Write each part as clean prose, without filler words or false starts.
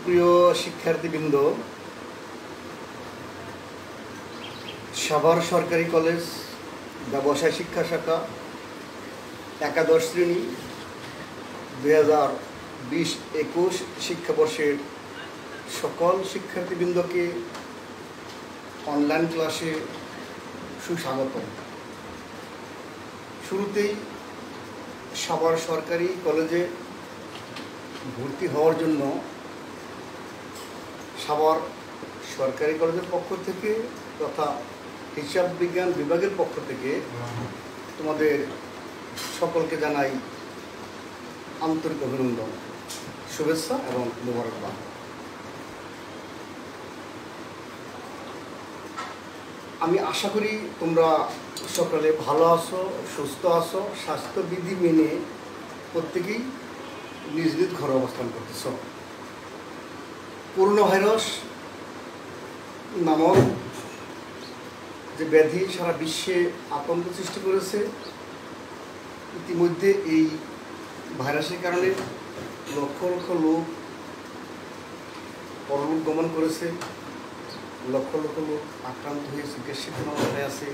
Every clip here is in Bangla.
সুপ্রিয় শিক্ষার্থীবৃন্দ, সাভার সরকারি কলেজ ব্যবসায় শিক্ষা শাখা একাদশ শ্রেণী 2020-21 শিক্ষাবর্ষের সকল শিক্ষার্থীবৃন্দকে অনলাইন ক্লাসে সুস্বাগত। শুরুতেই সাভার সরকারি কলেজে ভর্তি হওয়ার জন্য সাভার সরকারি কলেজের পক্ষ থেকে তথা হিসাব বিজ্ঞান বিভাগের পক্ষ থেকে তোমাদের সকলকে জানাই আন্তরিক অভিনন্দন, শুভেচ্ছা এবং মোবারকবাদ। আমি আশা করি তোমরা সকলে ভালো আছো, সুস্থ আছো, স্বাস্থ্যবিধি মেনে প্রত্যেকেই নিজ নিজ ঘরে অবস্থান করতেছ। করোনা ভাইরাস নামক যে ব্যাধি সারা বিশ্বে আতঙ্ক সৃষ্টি করেছে, ইতিমধ্যে এই ভাইরাসের কারণে লক্ষ লক্ষ লোক পরলোক গমন করেছে, লক্ষ লক্ষ লোক আক্রান্ত হয়ে চিকিৎসাধীন অবস্থায় আছে।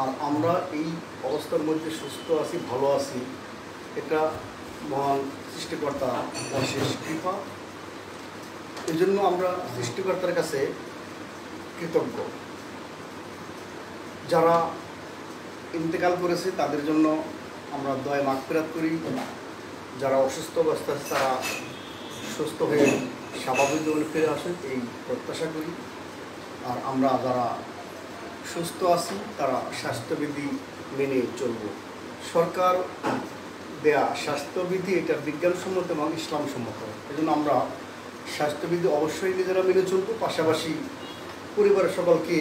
আর আমরা এই অবস্থার মধ্যে সুস্থ আছি, ভালো আছি, এটা মহান সৃষ্টিকর্তা অশেষ কৃপা। এই জন্য আমরা সৃষ্টিকর্তার কাছে কৃতজ্ঞ। যারা ইন্তেকাল করেছে তাদের জন্য আমরা দয়া মাগফিরাত করি। যারা অসুস্থ অবস্থায় তারা সুস্থ হয়ে স্বাভাবিক জীবনে ফিরে আসেন এই প্রত্যাশা করি। আর আমরা যারা সুস্থ আছি তারা স্বাস্থ্যবিধি মেনে চলব। সরকার দেয়া স্বাস্থ্যবিধি এটা বিজ্ঞানসম্মত এবং ইসলামসম্মত। এই জন্য আমরা স্বাস্থ্যবিধি অবশ্যই নিজেরা মেনে চলব, পাশাপাশি পরিবারের সকলকে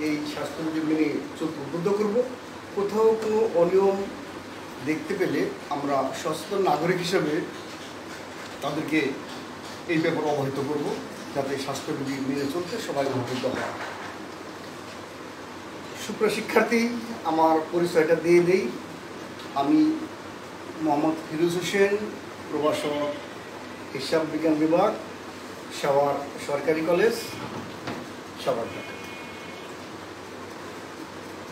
এই স্বাস্থ্যবিধি মেনে চলতে উদ্বুদ্ধ করব। কোথাও কোনো অনিয়ম দেখতে পেলে আমরা সচেতন নাগরিক হিসেবে তাদেরকে এই ব্যাপারে অবহিত করব, যাতে স্বাস্থ্যবিধি মেনে চলতে সবাই উদ্বুদ্ধ হয়। সুপ্রিয় শিক্ষার্থী, আমার পরিচয়টা দিয়ে দেই। আমি মোহাম্মদ ফিরোজ হোসেন, প্রভাষক, হিসাব বিজ্ঞান বিভাগ, সাভার সরকারি কলেজ, সাভার।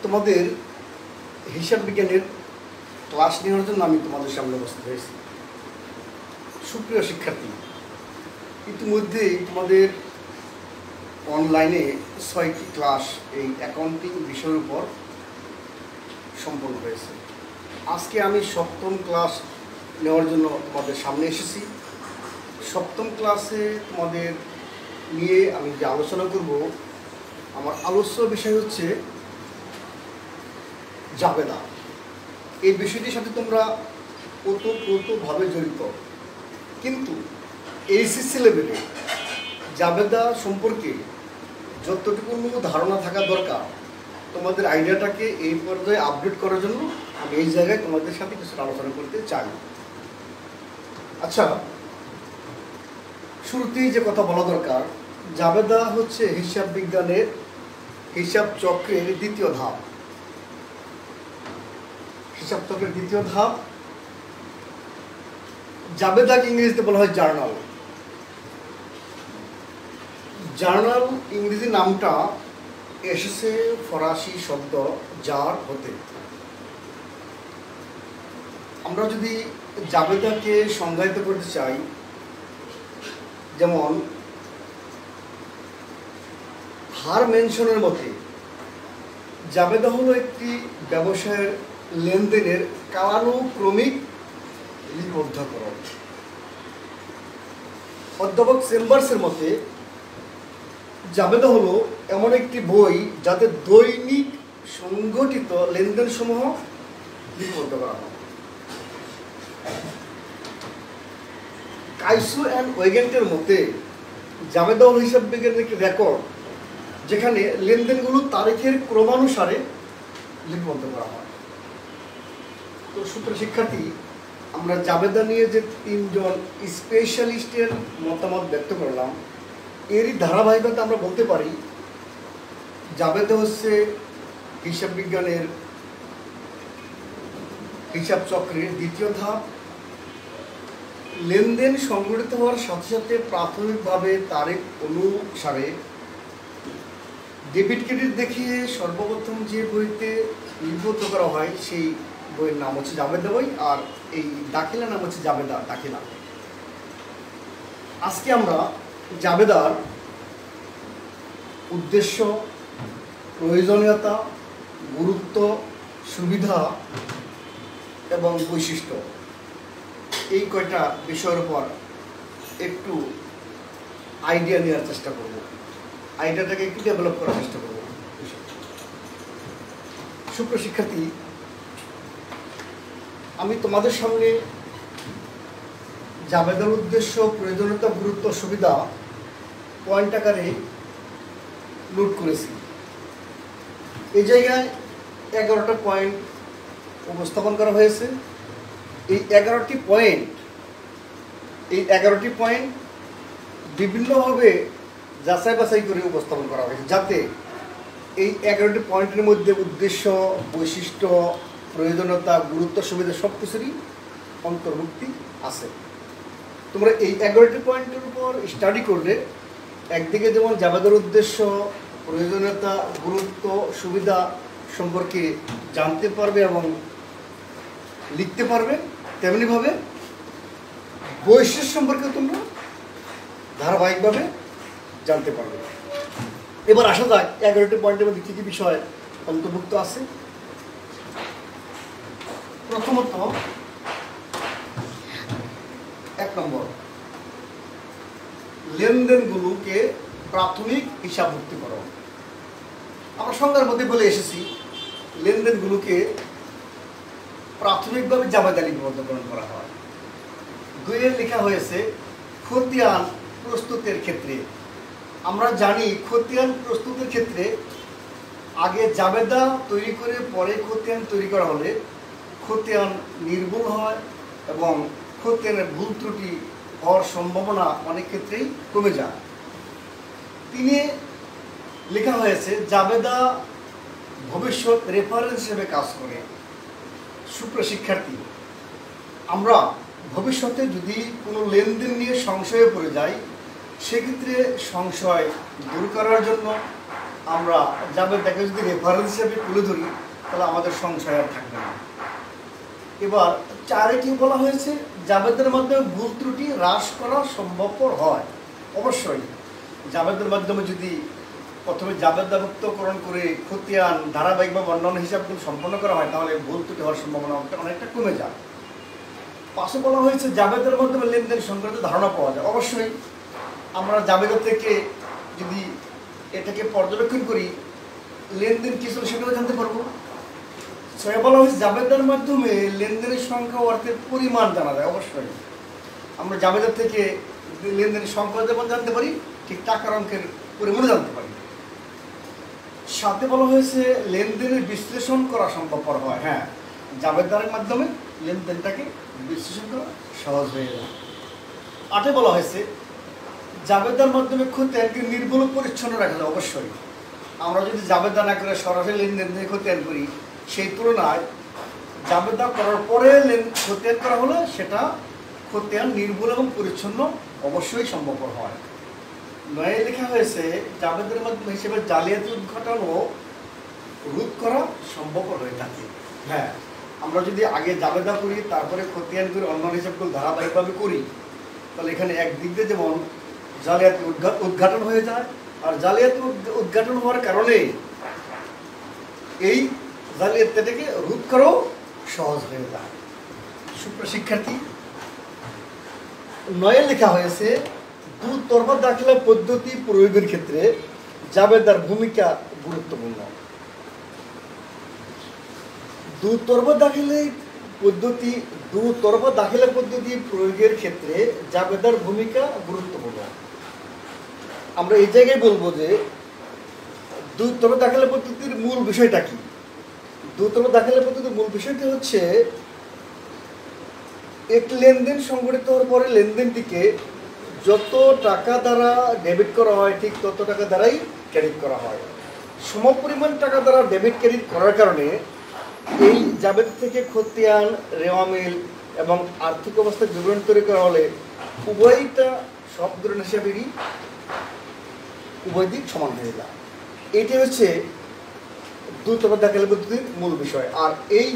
তোমাদের হিসাব বিজ্ঞানের ক্লাস নেওয়ার জন্য আমি তোমাদের সামনে উপস্থিত হয়েছি। সুপ্রিয় শিক্ষার্থী, ইতিমধ্যেই তোমাদের অনলাইনে 6টি ক্লাস এই অ্যাকাউন্টিং বিষয়ের উপর সম্পন্ন হয়েছে। আজকে আমি 7ম ক্লাস নেওয়ার জন্য তোমাদের সামনে এসেছি। 7ম ক্লাসে তোমাদের নিয়ে আমি যে আলোচনা করব, আমার আলোচ্য বিষয় হচ্ছে জাবেদা। এই বিষয়টির সাথে তোমরা ওতপ্রোতভাবে জড়িত, কিন্তু এইচএসসি লেভেলে জাবেদা সম্পর্কে যতটুকু ধারণা থাকা দরকার, তোমাদের আইডিয়াটাকে এই পর্যায়ে আপডেট করার জন্য আমি এই জায়গায় তোমাদের সাথে কিছু আলোচনা করতে চাই। আচ্ছা, শুরুতেই যে কথা বলা দরকার, জাবেদা হচ্ছে হিসাব বিজ্ঞানের হিসাব চক্রের দ্বিতীয় ধাপ। হিসাব চক্রের দ্বিতীয় ধাপ জাবেদাকে ইংরেজিতে বলা হয় জার্নাল। জার্নাল ইংরেজি নামটা এসেছে ফরাসি শব্দ জার হতে। আমরা যদি জাবেদাকে সংজ্ঞায়িত করতে চাই, যেমন হারমেনশনের মতে জাবেদা হলো একটি ব্যবসায়ের লেনদেনের কালানুক্রমিক লিপিবদ্ধকরণ। অধ্যাপক চেম্বার্সের মতে জাবেদা হলো এমন একটি বই যাতে দৈনিক সংগঠিত লেনদেন সমূহ লিপিবদ্ধ করা হয়। কাইসো অ্যান্ড ওয়েগেন্টের মতে জাবেদা হলো হিসাব বিজ্ঞানের একটি রেকর্ড, যেখানে লেনদেনগুলো তারিখের ক্রমানুসারে লিপিবদ্ধ করা হয়। তো সুপ্রিয় শিক্ষার্থী, আমরা জাবেদা নিয়ে যে 3জন স্পেশালিস্টের মতামত ব্যক্ত করলাম, এরই ধারাবাহিকতা আমরা বলতে পারি জাবেদা হচ্ছে হিসাব বিজ্ঞানের হিসাব চক্রের দ্বিতীয় ধাপ। লেনদেন সংগঠিত হওয়ার সাথে সাথে প্রাথমিকভাবে তারিখ অনুসারে ডেবিট ক্রেডিট দেখিয়ে সর্বপ্রথম যে বইতে লিপিবদ্ধ করা হয় সেই বইয়ের নাম হচ্ছে জাবেদা বই, আর এই দাখিলা নাম হচ্ছে জাবেদা দাখিলা। আজকে আমরা জাবেদার উদ্দেশ্য, প্রয়োজনীয়তা, গুরুত্ব, সুবিধা এবং বৈশিষ্ট্য এই কয়টা বিষয়ের উপর একটু আইডিয়া নেওয়ার চেষ্টা করব, আইডিয়াটাকে একটু ডেভেলপ করার চেষ্টা করব। সুপ্রিয় শিক্ষার্থী, আমি তোমাদের সামনে জাবেদার উদ্দেশ্য, প্রয়োজনীয়তা, গুরুত্ব, সুবিধা পয়েন্ট আকারে নোট করেছি। এই জায়গায় 11টা পয়েন্ট উপস্থাপন করা হয়েছে। এই 11টি পয়েন্ট বিভিন্নভাবে যাচাই বাছাই করে উপস্থাপন করা হয়েছে, যাতে এই 11টি পয়েন্টের মধ্যে উদ্দেশ্য, বৈশিষ্ট্য, প্রয়োজনীয়তা, গুরুত্ব, সুবিধা সব কিছুরই অন্তর্ভুক্তি আছে। তোমরা এই 11টি পয়েন্টের উপর স্টাডি করলে একদিকে যেমন জাবেদার উদ্দেশ্য, প্রয়োজনীয়তা, গুরুত্ব, সুবিধা সম্পর্কে জানতে পারবে এবং লিখতে পারবে, তেমনিভাবে বৈশিষ্ট্য সম্পর্কে তোমরা ধারাবাহিকভাবে জানতে পারবে। এবার আসা যাক 11টি পয়েন্টের মধ্যে কী কী বিষয় অন্তর্ভুক্ত আছে। প্রথমত 1 নম্বর, লেনদেনগুলোকে প্রাথমিক হিসাবভুক্তি করো। আমরা সংজ্ঞার মধ্যে বলে এসেছি লেনদেনগুলোকে প্রাথমিকভাবে জাবেদা লিপিবদ্ধকরণ করা হয়। 2 লেখা হয়েছে খতিয়ান প্রস্তুতের ক্ষেত্রে। আমরা জানি খতিয়ান প্রস্তুতের ক্ষেত্রে আগে জাবেদা তৈরি করে পরে খতিয়ান তৈরি করা হলে খতিয়ান নির্ভুল হয় এবং খতিয়ানের ভুল ত্রুটি হওয়ার সম্ভাবনা অনেক ক্ষেত্রেই কমে যায়। 3 লেখা হয়েছে জাবেদা ভবিষ্যৎ রেফারেন্স হিসেবে কাজ করে। সুপ্রিয় শিক্ষার্থী, আমরা ভবিষ্যতে যদি কোনো লেনদেন নিয়ে সংশয়ে পড়ে যাই, সেক্ষেত্রে সংশয় দূর করার জন্য আমরা জাবেদাকে যদি রেফারেন্স হিসেবে তুলে ধরি, তাহলে আমাদের সংশয় আর থাকবে না। এবার 4 কি বলা হয়েছে, জাবেদার মাধ্যমে ভুল ত্রুটি হ্রাস করা সম্ভবপর হয়। অবশ্যই জাবেদার মাধ্যমে যদি প্রথমে জাবেদাভুক্তকরণ করে খতিয়ান ধারাবাহিকভাবে অন্যান্য হিসাবগুলো সম্পন্ন করা হয়, তাহলে ভুল ত্রুটি হওয়ার সম্ভাবনা অনেকটা কমে যায়। 5 বলা হয়েছে জাবেদার মাধ্যমে লেনদেন সংক্রান্ত ধারণা পাওয়া যায়। অবশ্যই আমরা জাবেদা থেকে যদি এটাকে পর্যবেক্ষণ করি, লেনদেন কি ছিল সেটাও জানতে পারবো। 6 বলা হয়েছে জাবেদার মাধ্যমে লেনদেনের সংখ্যা ও অর্থের পরিমাণ জানা যায়। অবশ্যই আমরা জাবেদা থেকে লেনদেনের সংখ্যা যেমন জানতে পারি, ঠিক টাকার অঙ্কের পরিমাণও জানতে পারি। 7 বলা হয়েছে লেনদেনের বিশ্লেষণ করা সম্ভবপর হয়। হ্যাঁ, জাবেদারের মাধ্যমে লেনদেনটাকে বিশ্লেষণ করা সহজ হয়ে যায়। 8 বলা হয়েছে জাবেদার মাধ্যমে খতিয়ানকে নির্ভুল পরিচ্ছন্ন রাখা যায়। অবশ্যই আমরা যদি জাবেদা না করে সরাসরি লেনদেন থেকে খতিয়ান করি, সেই তুলনায় জাবেদা করার পরে খতিয়ান করা হলে সেটা খতিয়ান নির্ভুল এবং পরিচ্ছন্ন অবশ্যই সম্ভবপর হয়। 9 লেখা হয়েছে জাবেদার মাধ্যমে হিসেবে জালিয়াতি উদ্ঘাটন ও রোধ করা সম্ভবপর হয়ে থাকে। হ্যাঁ, আমরা যদি আগে জাবেদা করি তারপরে খতিয়ান করে অন্যান্য হিসাবগুলো ধারাবাহিকভাবে করি, তাহলে এখানে একদিক দিয়ে যেমন জালিয়াতি উদ্ঘাটন হয়ে যায়, আর জালিয়াতি উদ্ঘাটন হওয়ার কারণে এই জালিয়াতিটাকে রোধ করাও সহজ হয়ে যায়। সুপ্রিয় শিক্ষার্থী, 9 লেখা হয়েছে দুতরফা দাখিলা পদ্ধতি প্রয়োগের ক্ষেত্রে জাবেদার ভূমিকা গুরুত্বপূর্ণ। দুতরফা দাখিলা পদ্ধতি প্রয়োগের ক্ষেত্রে জাবেদার ভূমিকা গুরুত্বপূর্ণ। আমরা এই জায়গায় বলবো যে দুতরফা দাখিলা পদ্ধতির মূল বিষয়টা কি। দুতরফা দাখিলা পদ্ধতির মূল বিষয়টি হচ্ছে একটি লেনদেন সংঘটিত হওয়ার পরে লেনদেনটিকে যত টাকা দ্বারা ডেবিট করা হয় ঠিক তত টাকা দ্বারাই ক্রেডিট করা হয়। সমপরিমাণ টাকা দ্বারা ডেবিট ক্রেডিট করার কারণে এই জাবেদা থেকে খতিয়ান, রেওয়ামিল এবং আর্থিক অবস্থার বিবরণ তৈরি করা হলে উভয়টা সব ধরনের হিসাবেরই উভয় দিক সমান হয়ে যায়। এটি হচ্ছে দ্রুততর দাখিলা পদ্ধতির মূল বিষয়। আর এই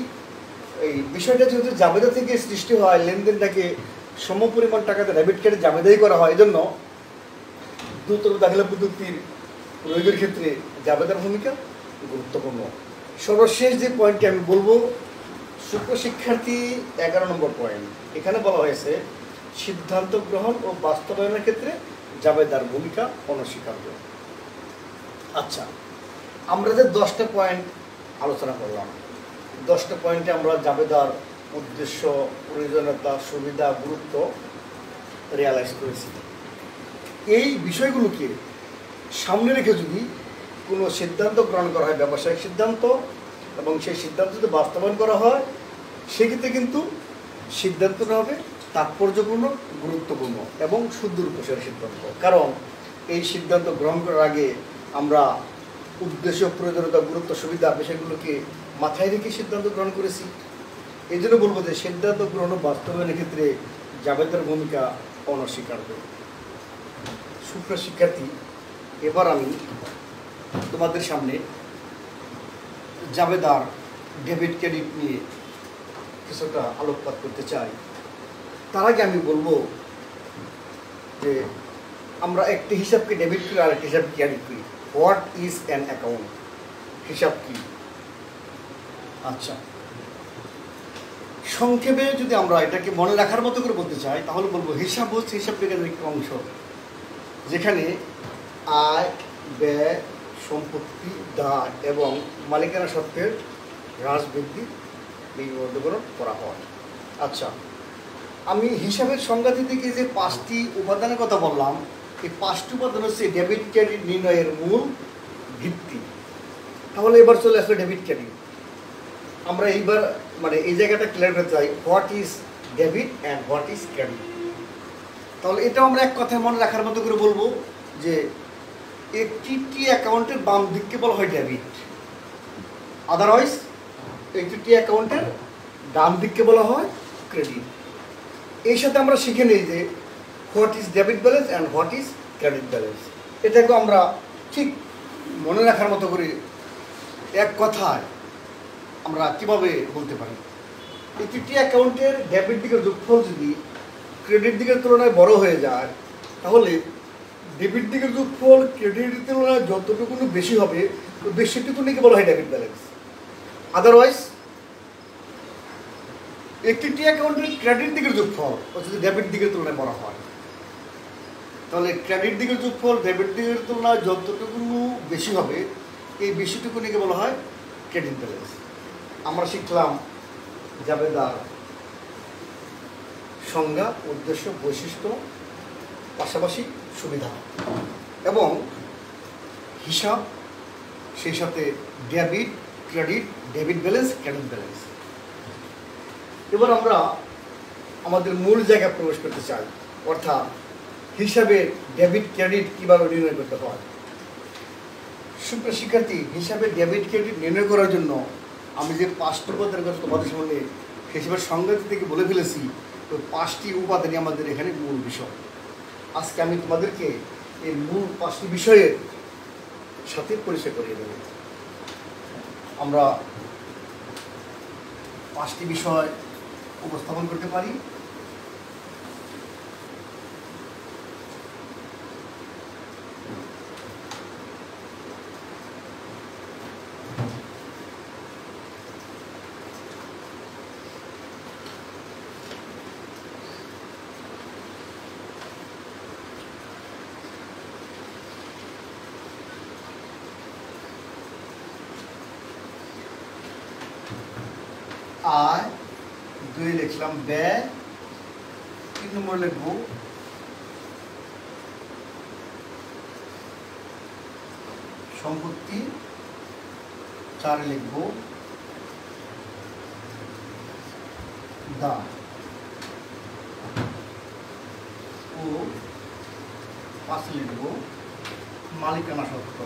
বিষয়টা যেহেতু জাবেদা থেকে সৃষ্টি হয়, লেনদেনটাকে সমপরিমাণ টাকাতে ডেবিট কার্ডে জাবেদাই করা হয়, এজন্য দ্রুততর দাখিলা পদ্ধতির প্রয়োগের ক্ষেত্রে জাবেদার ভূমিকা গুরুত্বপূর্ণ। সর্বশেষ যে পয়েন্টটি আমি বলবো, সূক্ষ্ম শিক্ষার্থী 11 নম্বর পয়েন্ট, এখানে বলা হয়েছে সিদ্ধান্ত গ্রহণ ও বাস্তবায়নের ক্ষেত্রে জাবেদার ভূমিকা অনস্বীকার্য। আচ্ছা, আমরা যে 10টা পয়েন্ট আলোচনা করলাম, 10টা পয়েন্টে আমরা জাবেদার উদ্দেশ্য, প্রয়োজনীয়তা, সুবিধা, গুরুত্ব রিয়ালাইজ করেছি। এই বিষয়গুলোকে সামনে রেখে যদি কোনো সিদ্ধান্ত গ্রহণ করা হয়, ব্যবসায়িক সিদ্ধান্ত, এবং সেই সিদ্ধান্ত যদি বাস্তবায়ন করা হয়, সেক্ষেত্রে কিন্তু সিদ্ধান্তটা হবে তাৎপর্যপূর্ণ, গুরুত্বপূর্ণ এবং সুদূর প্রসারী সিদ্ধান্ত। কারণ এই সিদ্ধান্ত গ্রহণ করার আগে আমরা উদ্দেশ্য, প্রয়োজনীয়তা, গুরুত্ব, সুবিধা বিষয়গুলোকে মাথায় রেখে সিদ্ধান্ত গ্রহণ করেছি। এই জন্য বলবো যে সিদ্ধান্ত গ্রহণ ও বাস্তবায়নের ক্ষেত্রে জাবেদার ভূমিকা অনস্বীকার্য। সুপ্রিয় শিক্ষার্থী, এবার আমি তোমাদের সামনে জাবেদার ডেবিট ক্রেডিট নিয়ে কিছুটা আলোকপাত করতে চাই। তার আগে আমি বলবো যে আমরা একটি হিসাবকে ডেবিট করি আর একটি হিসাব ক্রেডিট করি। What is an account? হিসাব কি? আচ্ছা, সংক্ষেপে যদি আমরা এটাকে মনে রাখার মতো করে বলতে চাই, তাহলে বলবো হিসাব হচ্ছে হিসাব বিজ্ঞানের একটি অংশ, যেখানে আয়, ব্যয়, সম্পত্তি, দায় এবং মালিকানা সত্ত্বের হ্রাস বৃদ্ধি বিবরণ করা হয়। আচ্ছা, আমি হিসাবের সংজ্ঞা দিতে গিয়ে যে 5টি উপাদানের কথা বললাম, এই 5টি উপাদান হচ্ছে ডেবিট ক্রেডিট নির্ণয়ের মূল ভিত্তি। তাহলে এবার চলে আসলে ডেবিট ক্রেডিট। আমরা এইবার এই জায়গাটা ক্লিয়ার করতে চাই, what is debit and what is credit. তাহলে এটাও আমরা এক কথায় মনে রাখার মতো করে বলবো যে একটি অ্যাকাউন্টের বাম দিককে বলা হয় ডেবিট, আদারওয়াইজ একটি অ্যাকাউন্টের ডান দিককে বলা হয় ক্রেডিট। এই সাথে আমরা শিখে নিই যে what is debit balance and what is credit balance. এটাকে আমরা ঠিক মনে রাখার মতো করে এক কথায় আমরা কীভাবে বলতে পারি, একটি অ্যাকাউন্টের ডেবিট দিকের যোগফল যদি ক্রেডিট দিকের তুলনায় বড় হয়ে যায়, তাহলে ডেবিট দিকের যোগফল ক্রেডিটের তুলনায় যতটুকু বেশি হবে, বেশিটুকুনিকে বলা হয় ডেবিট ব্যালেন্স। আদারওয়াইজ একটি অ্যাকাউন্টের ক্রেডিট দিকের যোগফল যদি ডেবিট দিকের তুলনায় বড় হয়, তাহলে ক্রেডিট দিকের যোগফল ডেবিট দিকের তুলনায় যতটুকু বেশি হবে, এই বেশিটুকুনিকে বলা হয় ক্রেডিট ব্যালেন্স। আমরা শিখলাম জাবেদার সংজ্ঞা, উদ্দেশ্য, বৈশিষ্ট্য, পাশাপাশি সুবিধা এবং হিসাব, সেই সাথে debit, credit, debit balance, credit balance. এবার আমরা আমাদের মূল জায়গায় প্রবেশ করতে চাই, অর্থাৎ হিসাবে ডেবিট ক্রেডিট কীভাবে নির্ণয় করতে হয়। সুপ্রিয় শিক্ষার্থী, হিসাবে ডেবিট ক্রেডিট নির্ণয় করার জন্য আমি যে 5টি উপাদানের কথা তোমাদের সামনে হিসাবের সংজ্ঞা থেকে বলে ফেলেছি, তো 5টি উপাদানই আমাদের এখানে মূল বিষয়। আজকে আমি তোমাদেরকে এই মূল 5টি বিষয়ের সাথে পরিচয় করিয়ে দেব। আমরা 5টি বিষয় উপস্থাপন করতে পারি। আয়, 2 লিখলাম ব্যয়, 3 নম্বর লিখব সম্পত্তি, 4 লিখব দায় ও 5 লিখব মালিকানা সত্ত্ব।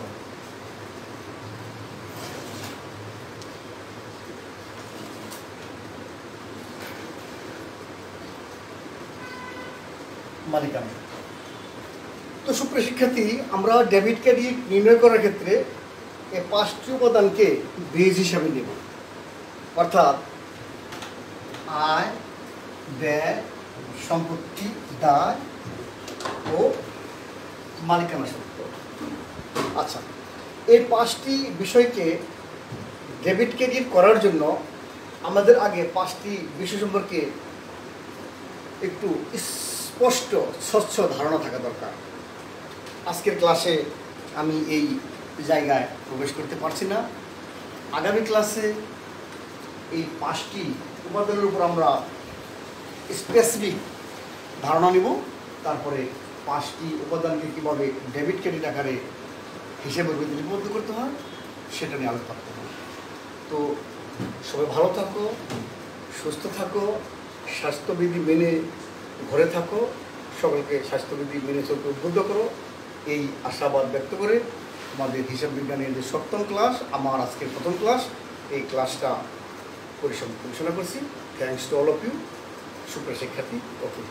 মালিকানা। তো সুপ্রিয় শিক্ষার্থী, আমরা ডেবিট ক্রেডিট নির্ণয় করার ক্ষেত্রে এই 5টি উপাদানকে বেজ হিসাবে নেব, অর্থাৎ আয়, ব্যয়, সম্পত্তি, দায় ও মালিকানা সত্ত্ব। আচ্ছা, এই 5টি বিষয়কে ডেবিট ক্রেডিট করার জন্য আমাদের আগে 5টি বিষয় সম্পর্কে একটু স্পষ্ট স্বচ্ছ ধারণা থাকা দরকার। আজকের ক্লাসে আমি এই জায়গায় প্রবেশ করতে পারছি না। আগামী ক্লাসে এই 5টি উপাদানের উপর আমরা স্পেসিফিক ধারণা নিব, তারপরে 5টি উপাদানকে কীভাবে ডেবিট ক্রেডিট আকারে হিসেবে লিপিবদ্ধ করতে হয় সেটা নিয়ে আলোচনা করতে হবে। তো সবাই ভালো থাকো, সুস্থ থাকো, স্বাস্থ্যবিধি মেনে ঘরে থাকো, সকলকে স্বাস্থ্যবিধি মেনে চলতে উদ্বুদ্ধ করো, এই আশাবাদ ব্যক্ত করে আমাদের হিসাব বিজ্ঞানের যে 7ম ক্লাস, আমার আজকের 1ম ক্লাস, এই ক্লাসটা পরিসমাপ্তি ঘোষণা করছি। Thanks to all of you সুপ্রিয় শিক্ষার্থী। ওকে।